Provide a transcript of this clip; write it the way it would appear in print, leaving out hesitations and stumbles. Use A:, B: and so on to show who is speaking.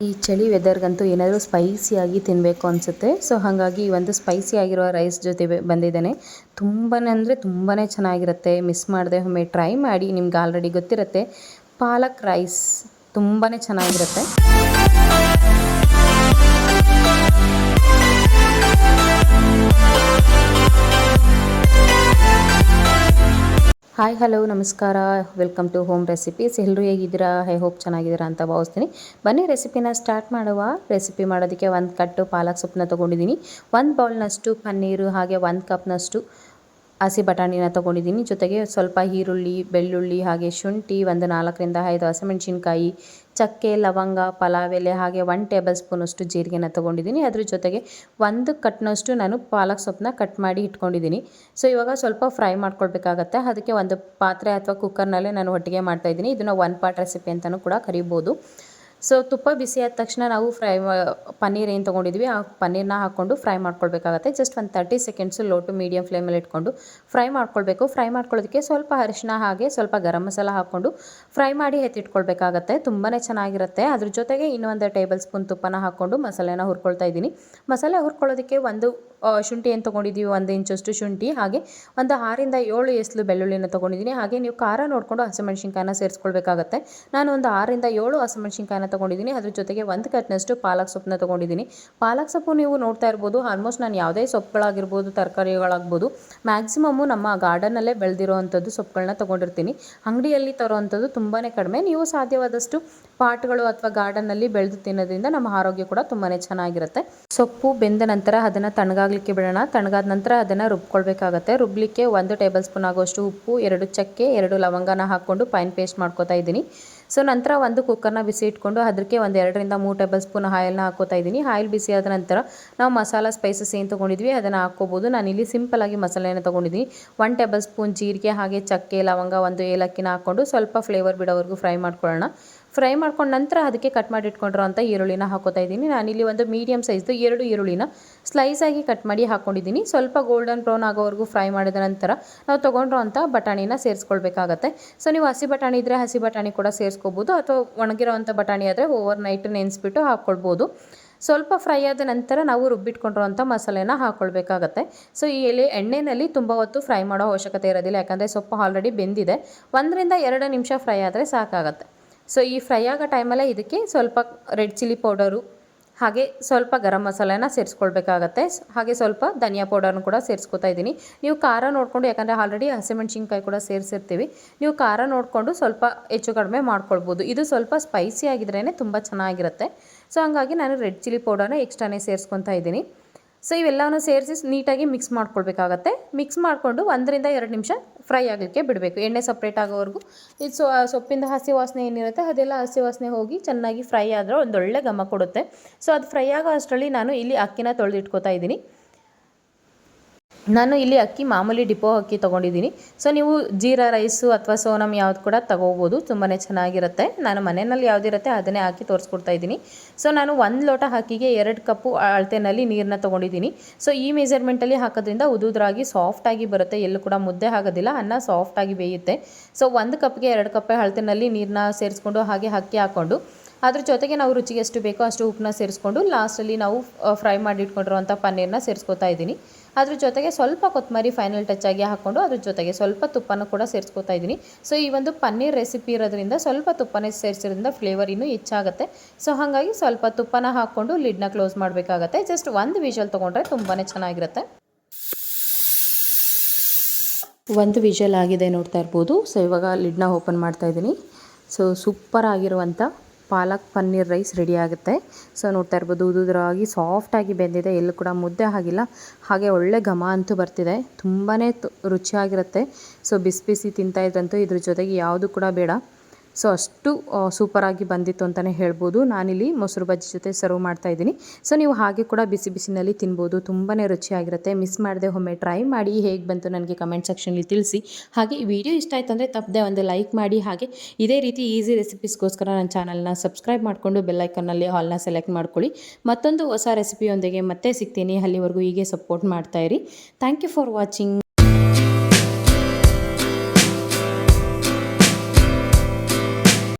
A: ಈ ಚಳಿ ವೆದರ್ಗಂತೂ ಏನಾದರೂ ಸ್ಪೈಸಿಯಾಗಿ ತಿನ್ನಬೇಕು ಅನಿಸುತ್ತೆ. ಸೊ ಹಾಗಾಗಿ ಒಂದು ಸ್ಪೈಸಿ ಆಗಿರುವ ರೈಸ್ ಜೊತೆ ಬಂದಿದ್ದೇನೆ. ತುಂಬಾ ಅಂದರೆ ತುಂಬಾ ಚೆನ್ನಾಗಿರುತ್ತೆ. ಮಿಸ್ ಮಾಡದೆ ಒಮ್ಮೆ ಟ್ರೈ ಮಾಡಿ. ನಿಮ್ಗೆ ಆಲ್ರೆಡಿ ಗೊತ್ತಿರುತ್ತೆ, ಪಾಲಕ್ ರೈಸ್ ತುಂಬಾ ಚೆನ್ನಾಗಿರುತ್ತೆ. ಹಾಯ್ ಹಲೋ ನಮಸ್ಕಾರ, ವೆಲ್ಕಮ್ ಟು ಹೋಮ್ ರೆಸಿಪೀಸ್. ಎಲ್ಲರೂ ಹೇಗಿದ್ದೀರಾ? ಐ ಹೋಪ್ ಚೆನ್ನಾಗಿದ್ದೀರಾ ಅಂತ ಭಾವಿಸ್ತೀನಿ. ಬನ್ನಿ ರೆಸಿಪಿನ ಸ್ಟಾರ್ಟ್ ಮಾಡುವ. ರೆಸಿಪಿ ಮಾಡೋದಕ್ಕೆ ಒಂದು ಕಟ್ಟು ಪಾಲಕ್ ಸೊಪ್ಪನ್ನ ತೊಗೊಂಡಿದ್ದೀನಿ, 1 ಬೌಲ್ನಷ್ಟು ಪನ್ನೀರು, ಹಾಗೆ 1 ಕಪ್ನಷ್ಟು ಹಸಿ ಬಟಾಣಿನ ತೊಗೊಂಡಿದ್ದೀನಿ. ಜೊತೆಗೆ ಸ್ವಲ್ಪ ಈರುಳ್ಳಿ, ಬೆಳ್ಳುಳ್ಳಿ, ಹಾಗೆ ಶುಂಠಿ, ಒಂದು 4 ರಿಂದ 5 ಹಸಿಮೆಣಸಿನ್ಕಾಯಿ, ಚಕ್ಕೆ, ಲವಂಗ, ಪಲಾವ್ ಎಲೆ, ಹಾಗೆ 1 ಟೇಬಲ್ ಸ್ಪೂನಷ್ಟು ಜೀರಿಗೆನ ತೊಗೊಂಡಿದ್ದೀನಿ. ಅದ್ರ ಜೊತೆಗೆ 1 ಕಟ್ನಷ್ಟು ನಾನು ಪಾಲಕ್ ಸೊಪ್ಪನ್ನ ಕಟ್ ಮಾಡಿ ಇಟ್ಕೊಂಡಿದ್ದೀನಿ. ಸೊ ಇವಾಗ ಸ್ವಲ್ಪ ಫ್ರೈ ಮಾಡ್ಕೊಳ್ಬೇಕಾಗತ್ತೆ. ಅದಕ್ಕೆ ಒಂದು ಪಾತ್ರೆ ಅಥವಾ ಕುಕ್ಕರ್ನಲ್ಲೇ ನಾನು ಒಟ್ಟಿಗೆ ಮಾಡ್ತಾಯಿದ್ದೀನಿ. ಇದನ್ನು 1 ಪಾಟ್ ರೆಸಿಪಿ ಅಂತಲೂ ಕೂಡ ಕರಿಬೋದು. ಸೊ ತುಪ್ಪ ಬಿಸಿ ಆದ ತಕ್ಷಣ ನಾವು ಪನ್ನೀರ್ ಏನು ತೊಗೊಂಡಿದ್ವಿ ಆ ಪನ್ನೀರನ್ನ ಹಾಕ್ಕೊಂಡು ಫ್ರೈ ಮಾಡ್ಕೊಳ್ಬೇಕಾಗತ್ತೆ. ಜಸ್ಟ್ ಒಂದು 30 ಸೆಕೆಂಡ್ಸು ಲೋ ಟು ಮೀಡಿಯಮ್ ಫ್ಲೇಮಲ್ಲಿ ಇಟ್ಕೊಂಡು ಫ್ರೈ ಮಾಡ್ಕೊಳ್ಬೇಕು. ಫ್ರೈ ಮಾಡ್ಕೊಳ್ಳೋದಕ್ಕೆ ಸ್ವಲ್ಪ ಅರಿಶಿನ ಹಾಗೆ ಸ್ವಲ್ಪ ಗರಂ ಮಸಾಲ ಹಾಕ್ಕೊಂಡು ಫ್ರೈ ಮಾಡಿ ಎತ್ತಿಟ್ಕೊಳ್ಬೇಕಾಗತ್ತೆ. ತುಂಬಾ ಚೆನ್ನಾಗಿರುತ್ತೆ. ಅದ್ರ ಜೊತೆಗೆ ಇನ್ನೊಂದು ಟೇಬಲ್ ಸ್ಪೂನ್ ತುಪ್ಪನ ಹಾಕ್ಕೊಂಡು ಮಸಾಲೆನ ಹುರ್ಕೊಳ್ತಾ ಇದ್ದೀನಿ. ಮಸಾಲೆ ಹುರ್ಕೊಳ್ಳೋದಕ್ಕೆ ಒಂದು ಶುಂಠಿ ಏನು ತೊಗೊಂಡಿದ್ದೀವಿ 1 ಇಂಚಷ್ಟು ಶುಂಠಿ, ಹಾಗೆ ಒಂದು 6 ರಿಂದ 7 ಎಸ್ಲು ಬೆಳ್ಳುಳ್ಳಿನ ತೊಗೊಂಡಿದ್ದೀನಿ. ಹಾಗೆ ನೀವು ಖಾರ ನೋಡಿಕೊಂಡು ಹಸಿಮೆಣ್ಸಿನ್ಕಾಯಿನ ಸೇರಿಸ್ಕೊಳ್ಬೇಕಾಗತ್ತೆ. ನಾನು ಒಂದು 6 ರಿಂದ 7 ಹಸಿಮೆಣ್ಸಿನ್ಕಾಯಿನ ತೊಗೊಂಡಿದ್ದೀನಿ. ಅದ್ರ ಜೊತೆಗೆ 1 ಕಟ್ನಷ್ಟು ಪಾಲಕ್ ಸೊಪ್ಪನ್ನ ತೊಗೊಂಡಿದ್ದೀನಿ. ಪಾಲಕ್ ಸೊಪ್ಪು ನೀವು ನೋಡ್ತಾ ಇರ್ಬೋದು, ಆಲ್ಮೋಸ್ಟ್ ನಾನು ಯಾವುದೇ ಸೊಪ್ಪುಗಳಾಗಿರ್ಬೋದು, ತರಕಾರಿಗಳಾಗ್ಬೋದು, ಮ್ಯಾಕ್ಸಿಮಮ್ಮು ನಮ್ಮ ಗಾರ್ಡನ್ನಲ್ಲೇ ಬೆಳೆದಿರೋವಂಥದ್ದು ಸೊಪ್ಪುಗಳನ್ನ ತೊಗೊಂಡಿರ್ತೀನಿ. ಅಂಗಡಿಯಲ್ಲಿ ತರೋವಂಥದ್ದು ತುಂಬಾ ಕಡಿಮೆ. ನೀವು ಸಾಧ್ಯವಾದಷ್ಟು ಪಾಟ್ಗಳು ಅಥವಾ ಗಾರ್ಡನ್ನಲ್ಲಿ ಬೆಳೆದು ತಿನ್ನೋದ್ರಿಂದ ನಮ್ಮ ಆರೋಗ್ಯ ಕೂಡ ತುಂಬಾ ಚೆನ್ನಾಗಿರುತ್ತೆ. ಸೊಪ್ಪು ಬೆಂದ ನಂತರ ಅದನ್ನು ತಣ್ಣಗಾಗಲಿಕ್ಕೆ ಬಿಡೋಣ. ತಣ್ಣಗಾದ ನಂತರ ಅದನ್ನು ರುಬ್ಕೊಳ್ಬೇಕಾಗತ್ತೆ. ರುಬ್ಲಿಕ್ಕೆ 1 ಟೇಬಲ್ ಸ್ಪೂನ್ ಆಗುವಷ್ಟು ಉಪ್ಪು, 2 ಚಕ್ಕೆ, 2 ಲವಂಗನ ಹಾಕ್ಕೊಂಡು ಫೈನ್ ಪೇಸ್ಟ್ ಮಾಡ್ಕೊತಾ ಇದ್ದೀನಿ. ಸೊ ನಂತರ ಒಂದು ಕುಕ್ಕರ್ನ ಬಿಸಿ ಇಟ್ಕೊಂಡು ಅದಕ್ಕೆ ಒಂದು 2 ರಿಂದ 3 ಟೇಬಲ್ ಸ್ಪೂನ್ ಆಯಿಲ್ನ ಹಾಕೋತಾ ಇದ್ದೀನಿ. ಆಯಿಲ್ ಬಿಸಿ ಆದ ನಂತರ ನಾವು ಮಸಾಲ ಸ್ಪೈಸಸ್ ಏನು ತೊಗೊಂಡಿದ್ವಿ ಅದನ್ನು ಹಾಕ್ಕೋಬೋದು. ನಾನಿಲ್ಲಿ ಸಿಂಪಲಾಗಿ ಮಸಾಲೆನ ತೊಗೊಂಡಿದ್ದೀನಿ. 1 ಟೇಬಲ್ ಸ್ಪೂನ್ ಜೀರಿಗೆ, ಹಾಗೆ ಚಕ್ಕೆ, ಲವಂಗ, 1 ಏಲಕ್ಕಿನ ಹಾಕ್ಕೊಂಡು ಸ್ವಲ್ಪ ಫ್ಲೇವರ್ ಬಿಡೋವರೆಗೂ ಫ್ರೈ ಮಾಡ್ಕೊಳ್ಳೋಣ. ಫ್ರೈ ಮಾಡ್ಕೊಂಡು ನಂತರ ಅದಕ್ಕೆ ಕಟ್ ಮಾಡಿ ಇಟ್ಕೊಂಡಿರೋಂಥ ಈರುಳ್ಳಿನ ಹಾಕೋತಾ ಇದ್ದೀನಿ. ನಾನಿಲ್ಲಿ ಒಂದು ಮೀಡಿಯಮ್ ಸೈಜ್ದು 2 ಈರುಳ್ಳಿನ ಸ್ಲೈಸಾಗಿ ಕಟ್ ಮಾಡಿ ಹಾಕ್ಕೊಂಡಿದ್ದೀನಿ. ಸ್ವಲ್ಪ ಗೋಲ್ಡನ್ ಬ್ರೌನ್ ಆಗೋವರೆಗೂ ಫ್ರೈ ಮಾಡಿದ ನಂತರ ನಾವು ತೊಗೊಂಡಿರೋಂಥ ಬಟಾಣಿನ ಸೇರಿಸ್ಕೊಳ್ಬೇಕಾಗತ್ತೆ. ಸೊ ನೀವು ಹಸಿ ಬಟಾಣಿ ಇದ್ದರೆ ಹಸಿ ಬಟಾಣಿ ಕೂಡ ಸೇರಿಸ್ಕೋಬೋದು, ಅಥವಾ ಒಣಗಿರೋವಂಥ ಬಟಾಣಿ ಆದರೆ ಓವರ್ ನೈಟ್ ನೆನೆಸ್ಬಿಟ್ಟು ಹಾಕ್ಕೊಳ್ಬೋದು. ಸ್ವಲ್ಪ ಫ್ರೈ ಆದ ನಂತರ ನಾವು ರುಬ್ಬಿಟ್ಕೊಂಡಿರೋಂಥ ಮಸಾಲೆನ ಹಾಕ್ಕೊಳ್ಬೇಕಾಗತ್ತೆ. ಸೊ ಈ ಎಣ್ಣೆಯಲ್ಲಿ ತುಂಬ ಹೊತ್ತು ಫ್ರೈ ಮಾಡೋ ಅವಶ್ಯಕತೆ ಇರೋದಿಲ್ಲ, ಯಾಕಂದರೆ ಸೊಪ್ಪು ಆಲ್ರೆಡಿ ಬೆಂದಿದೆ. 1 ರಿಂದ 2 ನಿಮಿಷ ಫ್ರೈ ಆದರೆ ಸಾಕಾಗತ್ತೆ. ಸೊ ಈ ಫ್ರೈ ಆಗೋ ಟೈಮಲ್ಲೇ ಇದಕ್ಕೆ ಸ್ವಲ್ಪ ರೆಡ್ ಚಿಲ್ಲಿ ಪೌಡರು, ಹಾಗೆ ಸ್ವಲ್ಪ ಗರಂ ಮಸಾಲೆನ ಸೇರಿಸ್ಕೊಳ್ಬೇಕಾಗತ್ತೆ. ಹಾಗೆ ಸ್ವಲ್ಪ ಧನಿಯಾ ಪೌಡರ್ನ ಕೂಡ ಸೇರಿಸ್ಕೊತಾ ಇದ್ದೀನಿ. ನೀವು ಖಾರ ನೋಡಿಕೊಂಡು, ಯಾಕಂದರೆ ಆಲ್ರೆಡಿ ಹಸಿಮೆಣ್ಸಿನ್ಕಾಯಿ ಕೂಡ ಸೇರಿಸಿರ್ತೀವಿ, ನೀವು ಖಾರ ನೋಡಿಕೊಂಡು ಸ್ವಲ್ಪ ಹೆಚ್ಚು ಕಡಿಮೆ ಮಾಡ್ಕೊಳ್ಬೋದು. ಇದು ಸ್ವಲ್ಪ ಸ್ಪೈಸಿ ಆಗಿದ್ರೇ ತುಂಬ ಚೆನ್ನಾಗಿರುತ್ತೆ. ಸೊ ಹಾಗಾಗಿ ನಾನು ರೆಡ್ ಚಿಲ್ಲಿ ಪೌಡರ್ನ ಎಕ್ಸ್ಟ್ರಾನೇ ಸೇರಿಸ್ಕೊತಾ ಇದ್ದೀನಿ. ಸೊ ಇವೆಲ್ಲವೂ ಸೇರಿಸಿ ನೀಟಾಗಿ ಮಿಕ್ಸ್ ಮಾಡ್ಕೊಳ್ಬೇಕಾಗತ್ತೆ. ಮಿಕ್ಸ್ ಮಾಡಿಕೊಂಡು 1 ರಿಂದ 2 ನಿಮಿಷ ಫ್ರೈ ಆಗಲಿಕ್ಕೆ ಬಿಡಬೇಕು. ಎಣ್ಣೆ ಸಪ್ರೇಟ್ ಆಗೋವರೆಗೂ. ಇದು ಸೊಪ್ಪಿಂದ ಹಸಿ ವಾಸನೆ ಏನಿರುತ್ತೆ ಅದೆಲ್ಲ ಹಸಿ ವಾಸನೆ ಹೋಗಿ ಚೆನ್ನಾಗಿ ಫ್ರೈ ಆದರೆ ಒಂದೊಳ್ಳೆ ಘಮ ಕೊಡುತ್ತೆ. ಸೊ ಅದು ಫ್ರೈ ಆಗೋ ಅಷ್ಟರಲ್ಲಿ ನಾನು ಇಲ್ಲಿ ಅಕ್ಕಿನ ತೊಳೆದಿಟ್ಕೋತಾ ಇದ್ದೀನಿ. ನಾನು ಇಲ್ಲಿ ಅಕ್ಕಿ ಮಾಮೂಲಿ ಡಿಪೋ ಅಕ್ಕಿ ತೊಗೊಂಡಿದ್ದೀನಿ. ಸೊ ನೀವು ಜೀರಾ ರೈಸು ಅಥವಾ ಸೋನಮ್ ಯಾವ್ದು ಕೂಡ ತೊಗೋಬೋದು, ತುಂಬಾ ಚೆನ್ನಾಗಿರುತ್ತೆ. ನಾನು ಮನೆಯಲ್ಲಿ ಯಾವುದಿರುತ್ತೆ ಅದನ್ನೇ ಹಾಕಿ ತೋರಿಸ್ಕೊಡ್ತಾ ಇದ್ದೀನಿ. ಸೊ ನಾನು 1 ಲೋಟ ಅಕ್ಕಿಗೆ 2 ಕಪ್ಪು ಅಳತೆನಲ್ಲಿ ನೀರನ್ನ ತೊಗೊಂಡಿದ್ದೀನಿ. ಸೊ ಈ ಮೆಜರ್ಮೆಂಟಲ್ಲಿ ಹಾಕೋದ್ರಿಂದ ಉದುದ್ರಾಗಿ ಸಾಫ್ಟಾಗಿ ಬರುತ್ತೆ, ಎಲ್ಲೂ ಕೂಡ ಮುದ್ದೆ ಆಗೋದಿಲ್ಲ, ಅನ್ನ ಸಾಫ್ಟಾಗಿ ಬೇಯುತ್ತೆ. ಸೊ 1 ಕಪ್ಗೆ 2 ಕಪ್ ಅಳತೆನಲ್ಲಿ ನೀರನ್ನ ಸೇರಿಸ್ಕೊಂಡು ಹಾಗೆ ಅಕ್ಕಿ ಹಾಕ್ಕೊಂಡು ಅದ್ರ ಜೊತೆಗೆ ನಾವು ರುಚಿಗೆ ಎಷ್ಟು ಬೇಕೋ ಅಷ್ಟು ಉಪ್ಪನ್ನ ಸೇರಿಸ್ಕೊಂಡು ಲಾಸ್ಟಲ್ಲಿ ನಾವು ಫ್ರೈ ಮಾಡಿ ಇಟ್ಕೊಂಡಿರುವಂಥ ಪನ್ನೀರನ್ನ ಸೇರಿಸ್ಕೊತಾ ಇದ್ದೀನಿ. ಅದ್ರ ಜೊತೆಗೆ ಸ್ವಲ್ಪ ಕೊತ್ತಂಬರಿ ಫೈನಲ್ ಟಚ್ ಆಗಿ ಹಾಕ್ಕೊಂಡು ಅದ್ರ ಜೊತೆಗೆ ಸ್ವಲ್ಪ ತುಪ್ಪನೂ ಕೂಡ ಸೇರಿಸ್ಕೊತಾ ಇದ್ದೀನಿ. ಸೊ ಈ ಒಂದು ಪನ್ನೀರ್ ರೆಸಿಪಿ ಇರೋದ್ರಿಂದ ಸ್ವಲ್ಪ ತುಪ್ಪನೇ ಸೇರಿಸೋದ್ರಿಂದ ಫ್ಲೇವರ್ ಇನ್ನೂ ಹೆಚ್ಚಾಗುತ್ತೆ. ಸೊ ಹಾಗಾಗಿ ಸ್ವಲ್ಪ ತುಪ್ಪನ ಹಾಕ್ಕೊಂಡು ಲಿಡ್ನ ಕ್ಲೋಸ್ ಮಾಡಬೇಕಾಗತ್ತೆ. ಜಸ್ಟ್ 1 ವಿಷಲ್ ತೊಗೊಂಡ್ರೆ ತುಂಬಾ ಚೆನ್ನಾಗಿರುತ್ತೆ. 1 ವಿಷಲ್ ಆಗಿದೆ ನೋಡ್ತಾ ಇರ್ಬೋದು. ಸೊ ಇವಾಗ ಲಿಡ್ನ ಓಪನ್ ಮಾಡ್ತಾ ಇದ್ದೀನಿ. ಸೊ ಸೂಪರ್ ಆಗಿರುವಂಥ ಪಾಲಕ್ ಪನ್ನೀರ್ ರೈಸ್ ರೆಡಿ ಆಗುತ್ತೆ. ಸೊ ನೋಡ್ತಾ ಇರ್ಬೋದು, ಉದುರಾಗಿ ಸಾಫ್ಟಾಗಿ ಬೆಂದಿದೆ, ಎಲ್ಲೂ ಕೂಡ ಮುದ್ದೆ ಆಗಿಲ್ಲ, ಹಾಗೆ ಒಳ್ಳೆ ಘಮ ಅಂತೂ ಬರ್ತಿದೆ. ತುಂಬಾ ರುಚಿಯಾಗಿರುತ್ತೆ. ಸೊ ಬಿಸಿ ಬಿಸಿ ತಿಂತಾಯಿದ್ರಂತೂ ಇದ್ರ ಜೊತೆಗೆ ಯಾವುದು ಕೂಡ ಬೇಡ. ಸೊ ಅಷ್ಟು ಸೂಪರಾಗಿ ಬಂದಿತ್ತು ಅಂತಲೇ ಹೇಳ್ಬೋದು. ನಾನಿಲ್ಲಿ ಮೊಸರು ಬಜ್ಜಿ ಜೊತೆ ಸರ್ವ್ ಮಾಡ್ತಾಯಿದ್ದೀನಿ. ಸೊ ನೀವು ಹಾಗೆ ಕೂಡ ಬಿಸಿ ಬಿಸಿನಲ್ಲಿ ತಿನ್ಬೋದು, ತುಂಬಾ ರುಚಿಯಾಗಿರುತ್ತೆ. ಮಿಸ್ ಮಾಡದೆ ಒಮ್ಮೆ ಟ್ರೈ ಮಾಡಿ, ಹೇಗೆ ಬಂತು ನನಗೆ ಕಮೆಂಟ್ ಸೆಕ್ಷನಲ್ಲಿ ತಿಳಿಸಿ. ಹಾಗೆ ಈ ವಿಡಿಯೋ ಇಷ್ಟ ಆಯಿತು ಅಂದರೆ ತಪ್ಪದೆ ಒಂದು ಲೈಕ್ ಮಾಡಿ. ಹಾಗೆ ಇದೇ ರೀತಿ ಈಸಿ ರೆಸಿಪೀಸ್ಗೋಸ್ಕರ ನನ್ನ ಚಾನಲ್ನ ಸಬ್ಸ್ಕ್ರೈಬ್ ಮಾಡಿಕೊಂಡು ಬೆಲ್ಲೈಕನ್ನಲ್ಲಿ ಹಾಲ್ನ ಸೆಲೆಕ್ಟ್ ಮಾಡ್ಕೊಳ್ಳಿ. ಮತ್ತೊಂದು ಹೊಸ ರೆಸಿಪಿಯೊಂದಿಗೆ ಮತ್ತೆ ಸಿಗ್ತೀನಿ. ಅಲ್ಲಿವರೆಗೂ ಹೀಗೆ ಸಪೋರ್ಟ್ ಮಾಡ್ತಾಯಿರಿ. Thank you for watching.